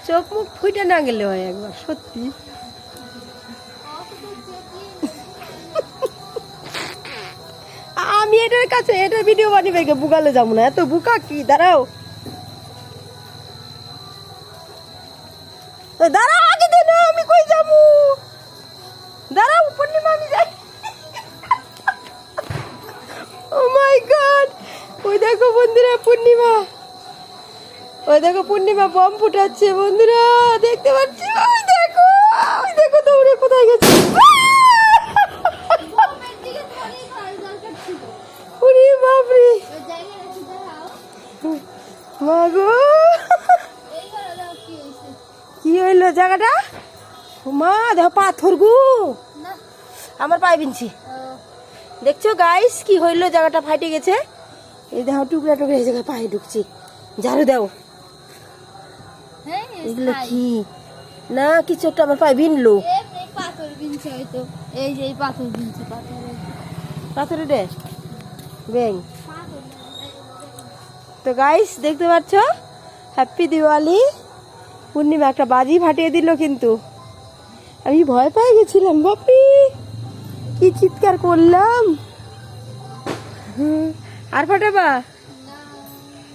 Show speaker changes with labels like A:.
A: চোখ মুখ ফুটে না গেলে হয় একবার সত্যি। আমি এটার কাছে এটার ভিডিও বানিয়ে বুকালে যাবো না, এত বুকা কি। দাঁড়াও দাঁড়াও আগে দে না, আমি কই যাবো। দাঁড়াও পূর্ণিমা আমি যাই। ও মাই গড, ওই দেখো বন্ধুরা পূর্ণিমা, ওই দেখো পূর্ণিমা বম ফুটাচ্ছে বন্ধুরা, দেখতে পাচ্ছি। ওই দেখো দৌড়ে কোথায় গেছে। ওরে বাপরে মাগো, কি হইলো জায়গাটা? মা দেখো পাথর গো, আমার পায়ে বিনছি। দেখছো গাইস কি হইলো, জায়গাটা ফাটে গেছে। এই দেখো টুকরা টুকরা এই জায়গায় পায়ে ঢুকছি। ঝাড়ু দাও। এগুলো কি না কিছু একটা আমার পায়ে বিনলো।
B: পাথর বিনছে হয়তো, এই যে পাথর বিনছে,
A: পাথরে দে ব্যাং। তো গাইস দেখতে পাচ্ছ, হ্যাপি দিওয়ালি। পূর্ণিমা একটা বাজি ফাটিয়ে দিল, কিন্তু আমি ভয় পেয়ে গেছিলাম। বাপি কি চিৎকার করলাম। আর ফাটাবা?